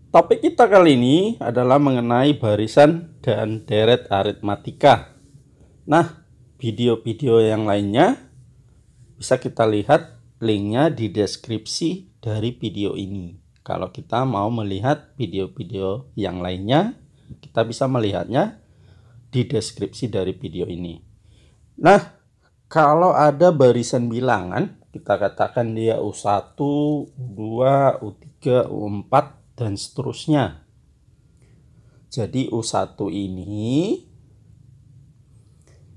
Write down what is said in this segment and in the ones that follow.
Topik kita kali ini adalah mengenai barisan dan deret aritmatika. Nah, video-video yang lainnya bisa kita lihat linknya di deskripsi dari video ini. Kalau kita mau melihat video-video yang lainnya, kita bisa melihatnya di deskripsi dari video ini. Nah, kalau ada barisan bilangan, kita katakan dia U1, U2, U3, U4, dan seterusnya. Jadi U1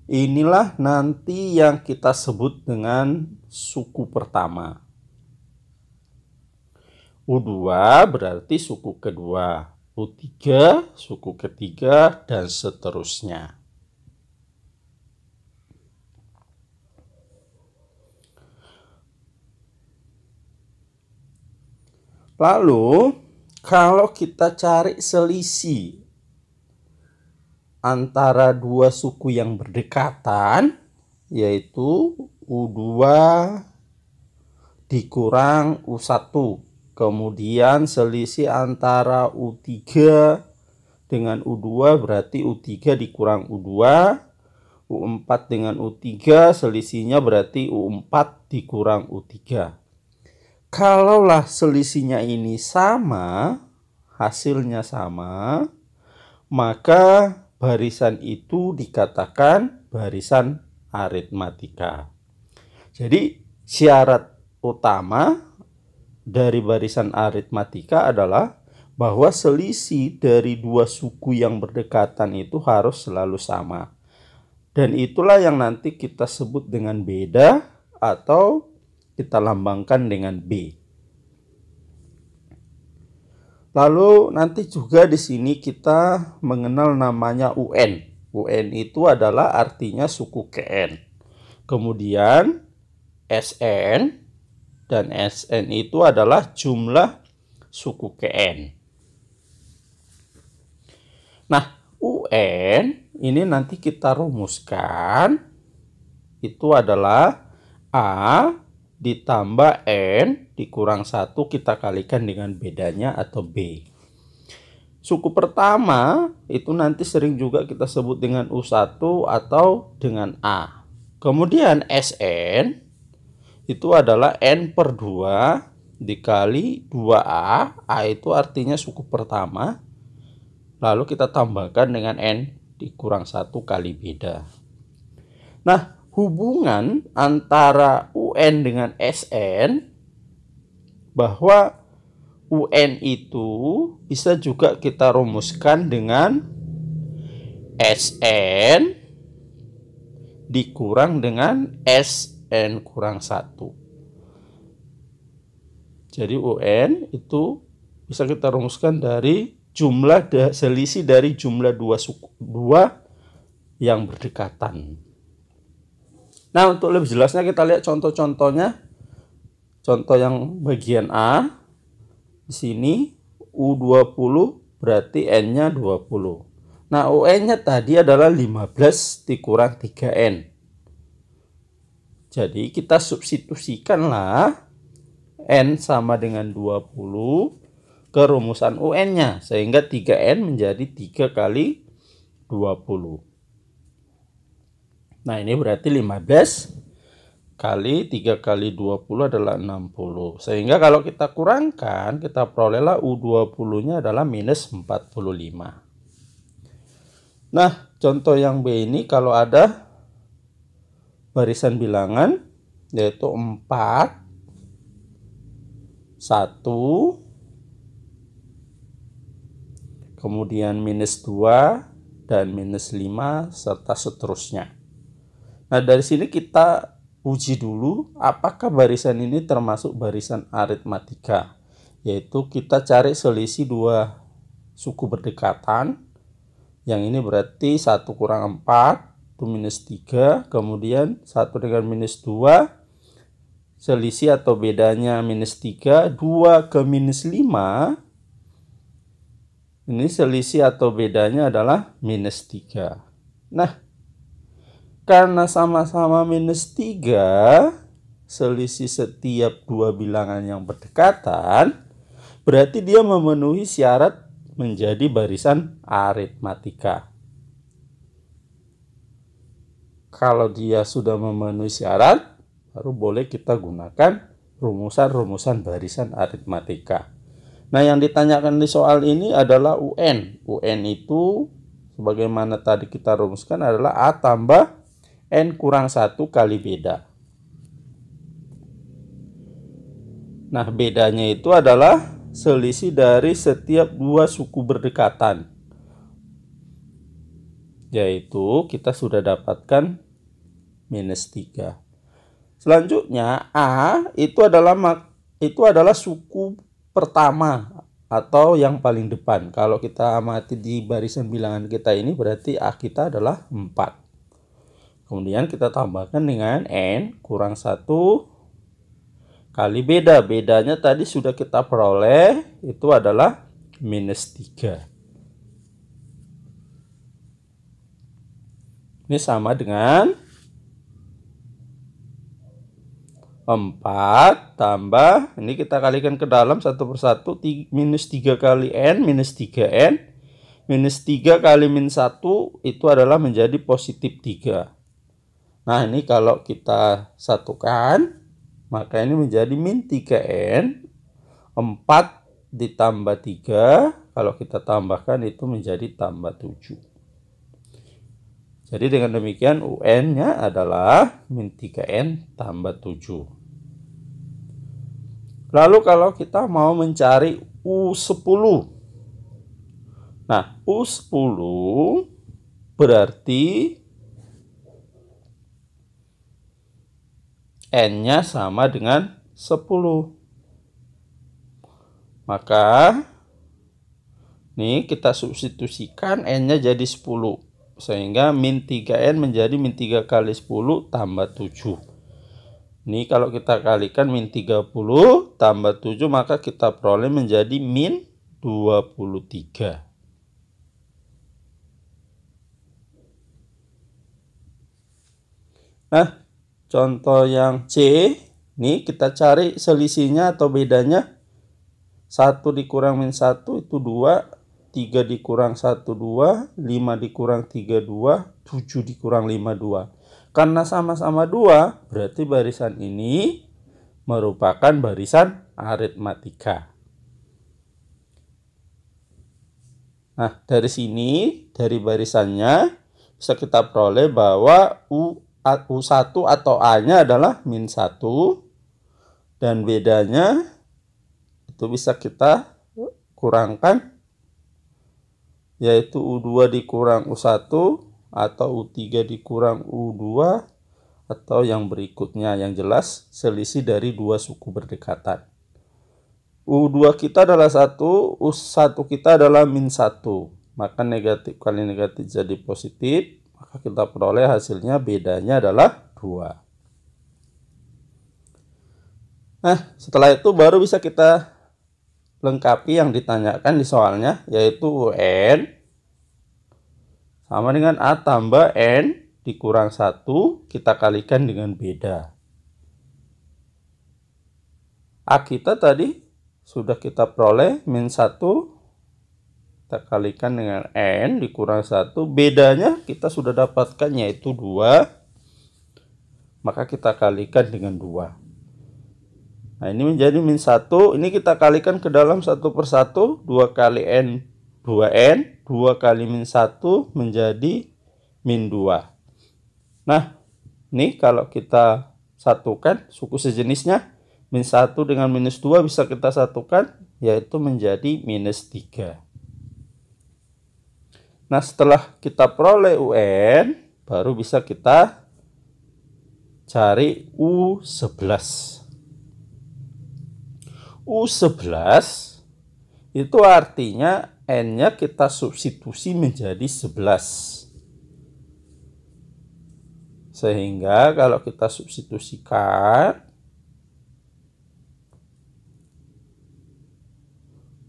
inilah nanti yang kita sebut dengan suku pertama. U2 berarti suku kedua, U3 suku ketiga, dan seterusnya. Lalu kalau kita cari selisih antara dua suku yang berdekatan, yaitu U2 dikurang U1. Kemudian selisih antara U3 dengan U2 berarti U3 dikurang U2. U4 dengan U3 selisihnya berarti U4 dikurang U3. Kalaulah selisihnya ini sama, hasilnya sama, maka barisan itu dikatakan barisan aritmatika. Jadi syarat utama dari barisan aritmatika adalah bahwa selisih dari dua suku yang berdekatan itu harus selalu sama. Dan itulah yang nanti kita sebut dengan beda atau kita lambangkan dengan B. Lalu nanti juga di sini kita mengenal namanya UN. UN itu adalah artinya suku KN. Kemudian SN, dan SN itu adalah jumlah suku KN. Nah, UN ini nanti kita rumuskan itu adalah A ditambah N dikurang 1 kita kalikan dengan bedanya atau B. Suku pertama itu nanti sering juga kita sebut dengan U1 atau dengan A. Kemudian SN itu adalah N per 2 dikali 2A. A itu artinya suku pertama. Lalu kita tambahkan dengan N dikurang 1 kali beda. Nah, hubungan antara UN dengan SN, bahwa UN itu bisa juga kita rumuskan dengan SN dikurang dengan SN kurang 1. Jadi UN itu bisa kita rumuskan dari jumlah selisih dari jumlah dua yang berdekatan. Nah, untuk lebih jelasnya kita lihat contoh-contohnya. Contoh yang bagian A. Di sini U20 berarti N-nya 20. Nah, UN-nya tadi adalah 15 dikurang 3N. Jadi kita substitusikanlah N sama dengan 20 ke rumusan UN-nya. Sehingga 3N menjadi 3 kali 20. Nah, ini berarti 15 kali 3 kali 20 adalah 60. Sehingga kalau kita kurangkan, kita perolehlah U20-nya adalah minus 45. Nah, contoh yang B ini kalau ada barisan bilangan, yaitu 4, 1, kemudian minus 2, dan minus 5, serta seterusnya. Nah, dari sini kita uji dulu apakah barisan ini termasuk barisan aritmatika. Yaitu kita cari selisih dua suku berdekatan. Yang ini berarti 1 kurang 4 itu minus 3. Kemudian 1 dengan minus 2. Selisih atau bedanya minus 3. 2 ke minus 5. Ini selisih atau bedanya adalah minus 3. Nah, karena sama-sama minus 3, selisih setiap dua bilangan yang berdekatan, berarti dia memenuhi syarat menjadi barisan aritmatika. Kalau dia sudah memenuhi syarat, baru boleh kita gunakan rumusan-rumusan barisan aritmatika. Nah, yang ditanyakan di soal ini adalah UN. UN itu sebagaimana tadi kita rumuskan adalah A tambah N kurang 1 kali beda. Nah, bedanya itu adalah selisih dari setiap dua suku berdekatan. Yaitu kita sudah dapatkan -3. Selanjutnya A itu adalah suku pertama atau yang paling depan. Kalau kita amati di barisan bilangan kita ini berarti A kita adalah 4. Kemudian kita tambahkan dengan N kurang 1 kali beda. Bedanya tadi sudah kita peroleh, itu adalah -3. Ini sama dengan 4 tambah, ini kita kalikan ke dalam satu persatu, -3 kali N, -3N, -3 kali -1 itu adalah menjadi +3. Nah, ini kalau kita satukan, maka ini menjadi -3N, 4 ditambah 3, kalau kita tambahkan itu menjadi tambah 7. Jadi dengan demikian UN-nya adalah -3N tambah 7. Lalu kalau kita mau mencari U10. Nah, U10 berarti N-nya sama dengan 10. Maka nih kita substitusikan N-nya jadi 10. Sehingga -3N menjadi -3 kali 10 tambah 7. Ini kalau kita kalikan -30 tambah 7, maka kita peroleh menjadi -23. Nah, contoh yang C, ini kita cari selisihnya atau bedanya. 1 dikurang -1 itu 2, 3 dikurang 1, 2, 5 dikurang 3, 2, 7 dikurang 5, 2. Karena sama-sama 2, berarti barisan ini merupakan barisan aritmatika. Nah, dari sini, dari barisannya, bisa kita peroleh bahwa U1 atau A-nya adalah -1, dan bedanya itu bisa kita kurangkan, yaitu U2 dikurang U1 atau U3 dikurang U2 atau yang berikutnya. Yang jelas selisih dari dua suku berdekatan. U2 kita adalah 1, U1 kita adalah -1. Maka negatif kali negatif jadi positif, maka kita peroleh hasilnya bedanya adalah 2. Nah, setelah itu baru bisa kita lengkapi yang ditanyakan di soalnya, yaitu UN sama dengan A tambah N dikurang 1, kita kalikan dengan beda. A kita tadi sudah kita peroleh -1, kita kalikan dengan N dikurang 1, bedanya kita sudah dapatkan yaitu 2, maka kita kalikan dengan 2. Nah, ini menjadi -1, ini kita kalikan ke dalam satu persatu, 2 kali N, 2N, 2 kali -1 menjadi -2. Nah, ini kalau kita satukan suku sejenisnya, -1 dengan -2 bisa kita satukan, yaitu menjadi -3. Nah, setelah kita peroleh UN, baru bisa kita cari U11. U11 itu artinya N-nya kita substitusi menjadi 11. Sehingga kalau kita substitusikan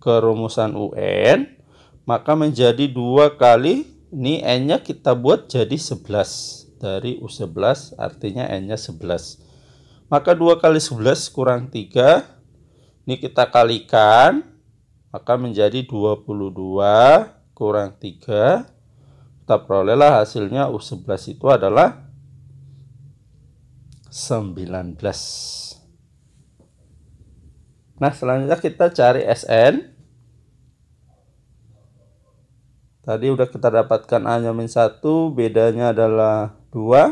ke rumusan UN, maka menjadi 2 kali, ini N-nya kita buat jadi 11. Dari U11 artinya N-nya 11. Maka 2 kali 11 kurang 3. Ini kita kalikan. maka menjadi 22 kurang 3. Kita perolehlah hasilnya U11 itu adalah 19. Nah, selanjutnya kita cari Sn. Tadi udah kita dapatkan A-nya -1, bedanya adalah 2.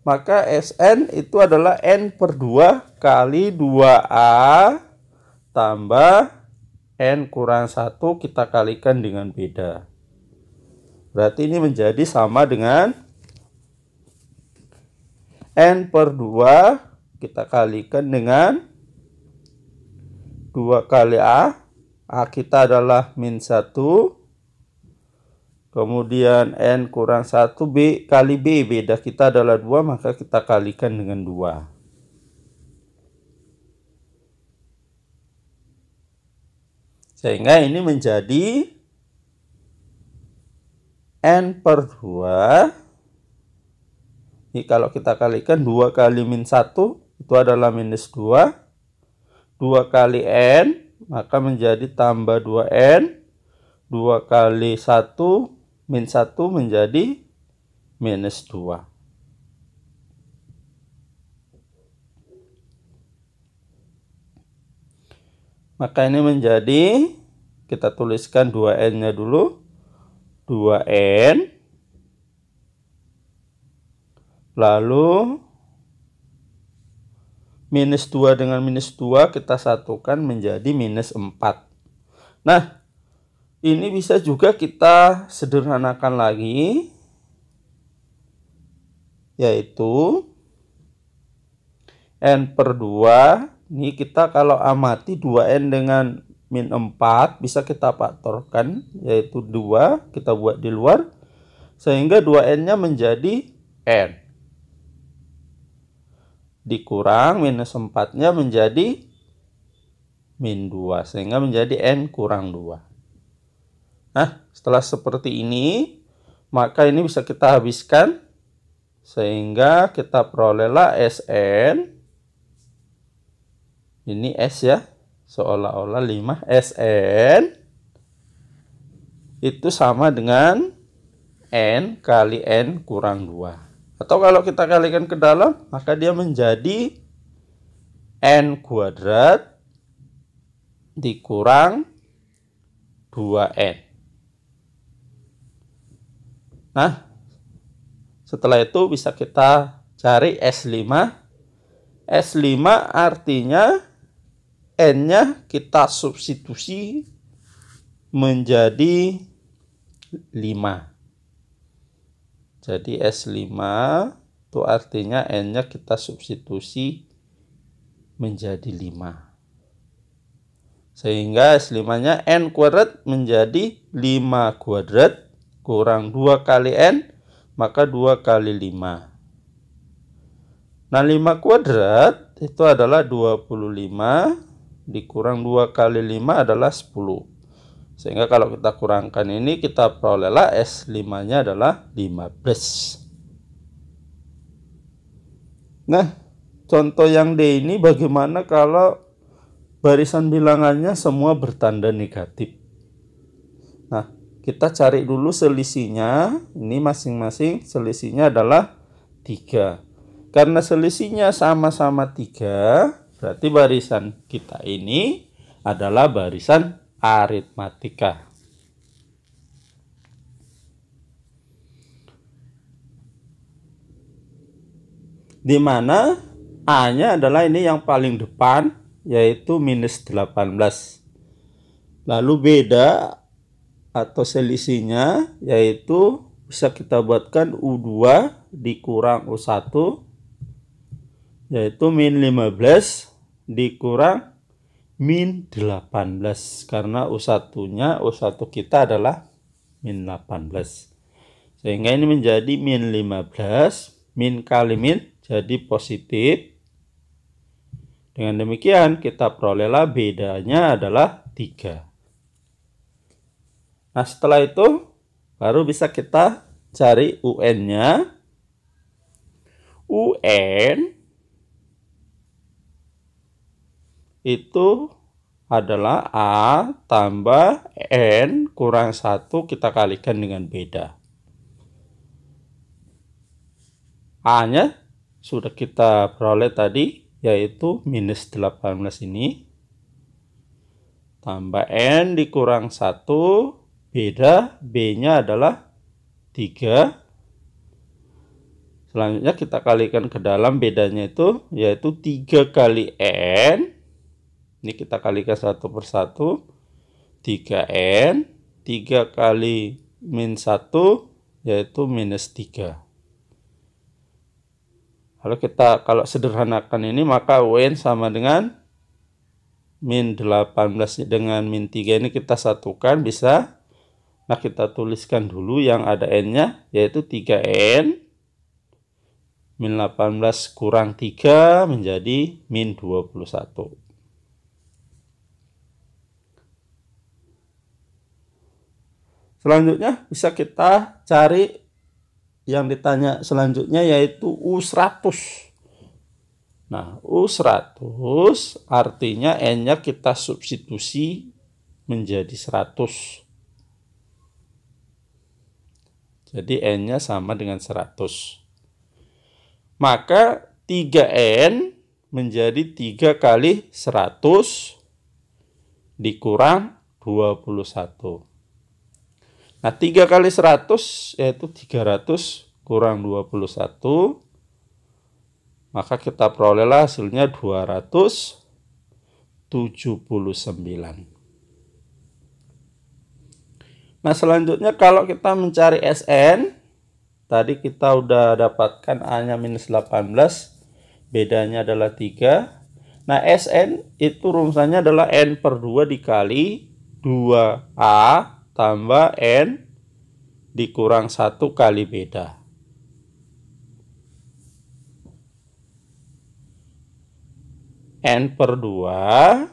Maka Sn itu adalah N/2 kali 2A tambah N kurang 1 kita kalikan dengan beda. Berarti ini menjadi sama dengan N/2 kita kalikan dengan 2 kali A. A kita adalah -1. Kemudian N kurang 1 B kali B, beda kita adalah 2, maka kita kalikan dengan 2. Sehingga ini menjadi N/2. Ini kalau kita kalikan 2 kali -1 itu adalah -2. 2 kali N maka menjadi tambah 2N. 2 kali 1 -1 menjadi -2. Maka ini menjadi, kita tuliskan 2N-nya dulu. 2N. Lalu -2 dengan -2 kita satukan menjadi -4. Nah, ini bisa juga kita sederhanakan lagi, yaitu N/2. Ini kita kalau amati 2N dengan -4 bisa kita faktorkan, yaitu 2 kita buat di luar, sehingga 2N-nya menjadi N. Dikurang -4-nya menjadi -2, sehingga menjadi N kurang 2. Nah, setelah seperti ini, maka ini bisa kita habiskan, sehingga kita perolehlah Sn. Ini S ya, seolah-olah 5. Sn itu sama dengan N kali N kurang 2. Atau kalau kita kalikan ke dalam, maka dia menjadi N kuadrat dikurang 2N. Nah, setelah itu bisa kita cari S5. S5 artinya N-nya kita substitusi menjadi 5. Jadi S5 itu artinya N-nya kita substitusi menjadi 5. Sehingga S5-nya N kuadrat menjadi 5 kuadrat kurang 2 kali N, maka 2 kali 5. Nah, 5 kuadrat itu adalah 25, dikurang 2 kali 5 adalah 10. Sehingga kalau kita kurangkan ini, kita perolehlah S5-nya adalah 15. Nah, contoh yang D ini bagaimana kalau barisan bilangannya semua bertanda negatif? Nah, kita cari dulu selisihnya. Ini masing-masing selisihnya adalah 3. Karena selisihnya sama-sama 3, berarti barisan kita ini adalah barisan aritmatika. Di mana A-nya adalah ini yang paling depan, yaitu -18. Lalu beda atau selisihnya yaitu bisa kita buatkan U2 dikurang U1, yaitu -15 dikurang -18, karena U1-nya, U1 kita adalah -18. Sehingga ini menjadi -15, min kali min jadi positif. Dengan demikian kita perolehlah bedanya adalah 3. Nah, setelah itu baru bisa kita cari UN-nya. UN itu adalah A tambah N kurang 1 kita kalikan dengan beda. A-nya sudah kita peroleh tadi, yaitu minus 18 ini. Tambah N dikurang 1, beda, B-nya adalah 3. Selanjutnya kita kalikan ke dalam, bedanya itu yaitu 3 kali N. Ini kita kalikan satu persatu. 3N, 3 kali min 1 yaitu minus 3. Lalu kita kalau sederhanakan ini, maka UN sama dengan min 18 dengan min 3 ini kita satukan bisa. Nah, kita tuliskan dulu yang ada N-nya, yaitu 3N. Min 18 kurang 3 menjadi min 21. Selanjutnya bisa kita cari yang ditanya selanjutnya, yaitu U100. Nah, U100 artinya N-nya kita substitusi menjadi 100. Jadi N-nya sama dengan 100. Maka 3N menjadi 3 kali 100 dikurang 21. Nah, 3 kali 100 yaitu 300 kurang 21. Maka kita perolehlah hasilnya 279. Nah, selanjutnya kalau kita mencari Sn, tadi kita udah dapatkan A-nya minus 18, bedanya adalah 3. Nah, Sn itu rumusannya adalah N per 2 dikali 2A tambah N dikurang 1 kali beda. N per 2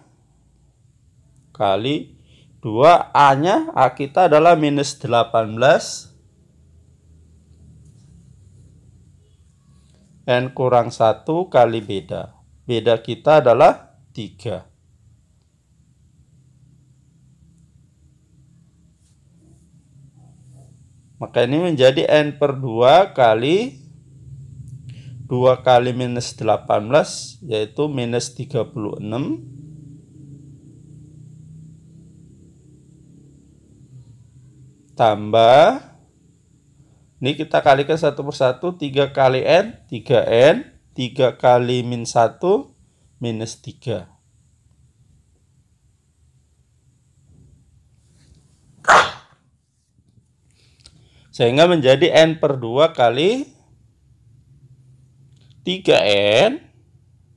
kali 2, A-nya, A kita adalah minus 18. N kurang 1 kali beda. Beda kita adalah 3. Maka ini menjadi N per 2 kali 2 kali minus 18, yaitu minus 36. Tambah, ini kita kalikan satu persatu, 3 kali N, 3N, 3 kali min 1, minus 3. Sehingga menjadi N per 2 kali 3N,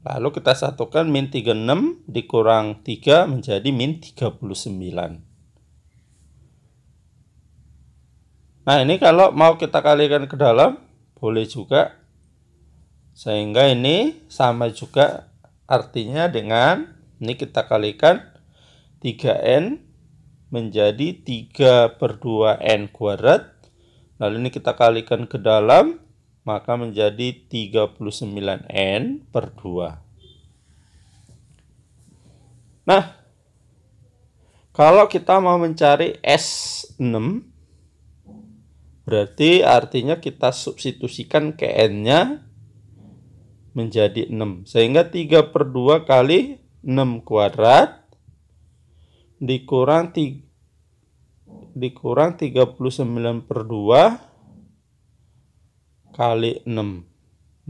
lalu kita satukan min 36 dikurang 3 menjadi min 39. Nah, ini kalau mau kita kalikan ke dalam, boleh juga. Sehingga ini sama juga artinya dengan, ini kita kalikan 3N menjadi 3 per 2N kuadrat. Lalu ini kita kalikan ke dalam, maka menjadi 39N per 2. Nah, kalau kita mau mencari S6, berarti artinya kita substitusikan ke N-nya menjadi 6. Sehingga 3 per 2 kali 6 kuadrat dikurang 39 per 2 kali 6.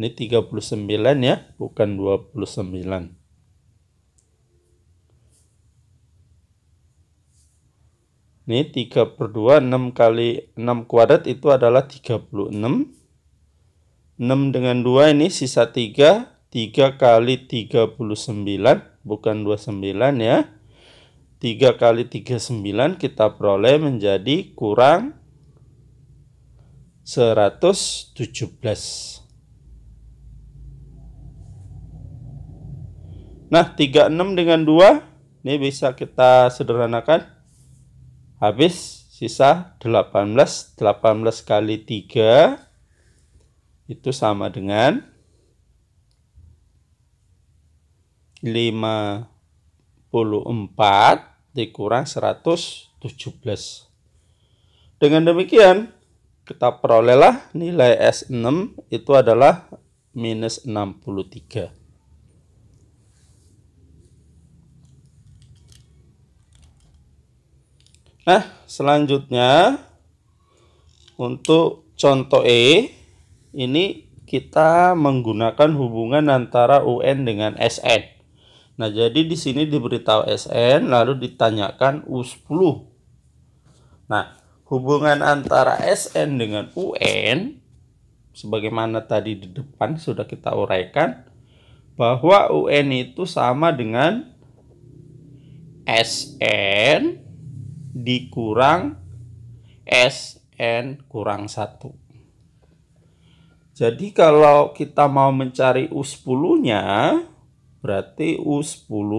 Ini 39 ya, bukan 29. Ini 3 per 2, 6 kali 6 kuadrat itu adalah 36. 6 dengan 2 ini sisa 3. 3 kali 39, bukan 29 ya. 3 kali 39 kita peroleh menjadi kurang 117. Nah, 36 dengan 2, ini bisa kita sederhanakan. Habis sisa 18. 18 kali 3 itu sama dengan 50. dikurang 117. Dengan demikian, kita perolehlah nilai S6 itu adalah minus 63. Nah, selanjutnya untuk contoh E, ini kita menggunakan hubungan antara UN dengan SN. Nah, jadi di sini diberitahu SN, lalu ditanyakan U10. Nah, hubungan antara SN dengan UN, sebagaimana tadi di depan sudah kita uraikan, bahwa UN itu sama dengan SN dikurang SN kurang 1. Jadi kalau kita mau mencari U10-nya, berarti U10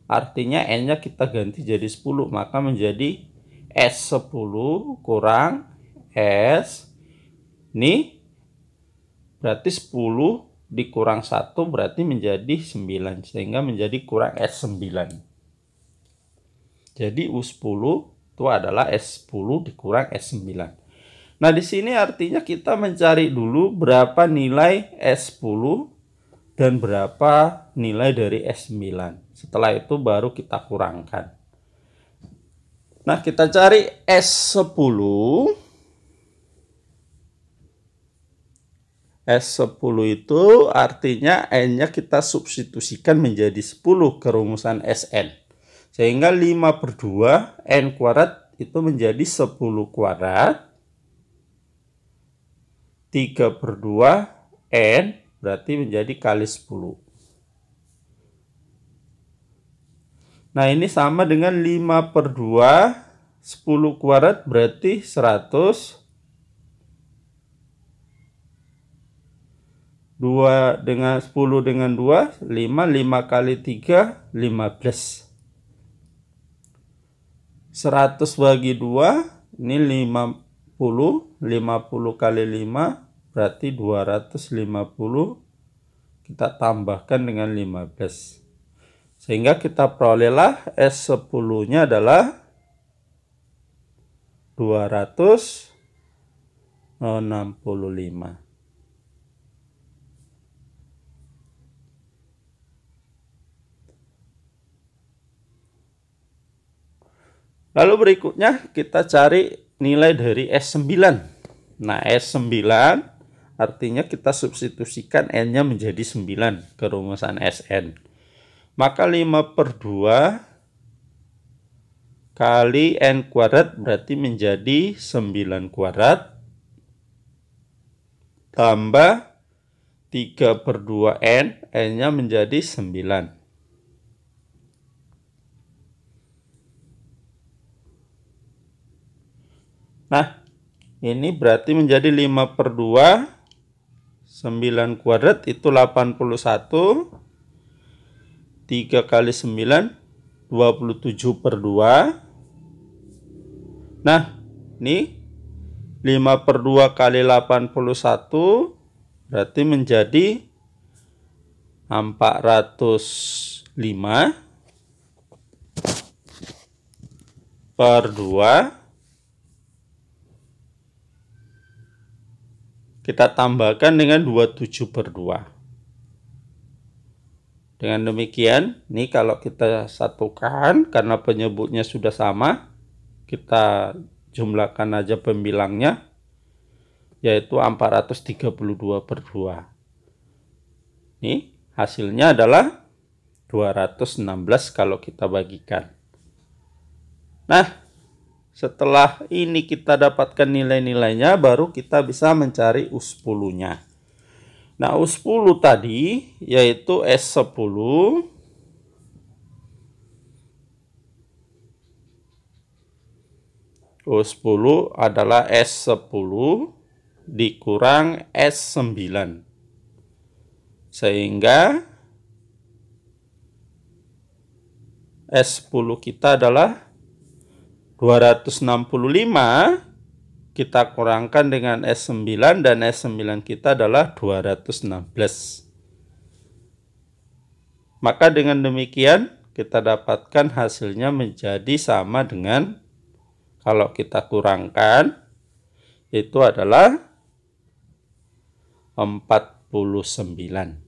artinya N-nya kita ganti jadi 10, maka menjadi S10 kurang S. Ini berarti 10 dikurang 1 berarti menjadi 9, sehingga menjadi kurang S9. Jadi U10 itu adalah S10 dikurang S9. Nah, di sini artinya kita mencari dulu berapa nilai S10 dan berapa nilai dari S9. Setelah itu baru kita kurangkan. Nah, kita cari S10. S10 itu artinya N-nya kita substitusikan menjadi 10 ke rumusan Sn. Sehingga 5/2 N kuadrat itu menjadi 10 kuadrat. 3/2 N berarti menjadi kali 10. Nah, ini sama dengan 5/2 10 kuadrat berarti 100. 2 dengan 10 dengan 2, 5. 5 kali 3, 15. 100 bagi 2, ini 50. 50 kali 5, berarti 250. Kita tambahkan dengan 15. Sehingga kita perolehlah S10-nya adalah 265. Lalu berikutnya kita cari nilai dari S9. Nah, S9 artinya kita substitusikan N-nya menjadi 9 ke rumusan Sn. Maka 5/2 kali N kuadrat berarti menjadi 9 kuadrat. Tambah 3/2 N, N-nya menjadi 9. Nah, ini berarti menjadi 5/2, 9 kuadrat itu 81. 3 kali 9, 27/2. Nah, ini 5/2 kali 81 berarti menjadi 405/2. Kita tambahkan dengan 27/2. Dengan demikian, ini kalau kita satukan, karena penyebutnya sudah sama, kita jumlahkan aja pembilangnya, yaitu 432/2. Ini hasilnya adalah 216 kalau kita bagikan. Nah, setelah ini kita dapatkan nilai-nilainya, baru kita bisa mencari U10-nya. Nah, U10 tadi yaitu S10 U10 adalah S10 dikurang S9. Sehingga S10 kita adalah 265, kita kurangkan dengan S9 dan S9 kita adalah 216. Maka dengan demikian kita dapatkan hasilnya menjadi sama dengan, kalau kita kurangkan, itu adalah 49.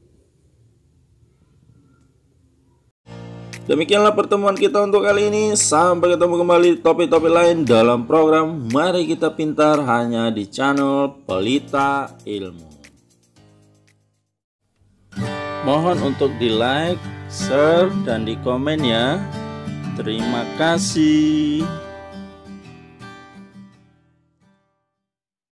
Demikianlah pertemuan kita untuk kali ini. Sampai ketemu kembali di topik-topik lain dalam program Mari Kita Pintar hanya di channel Pelita Ilmu. Mohon untuk di like, share, dan di komen ya. Terima kasih.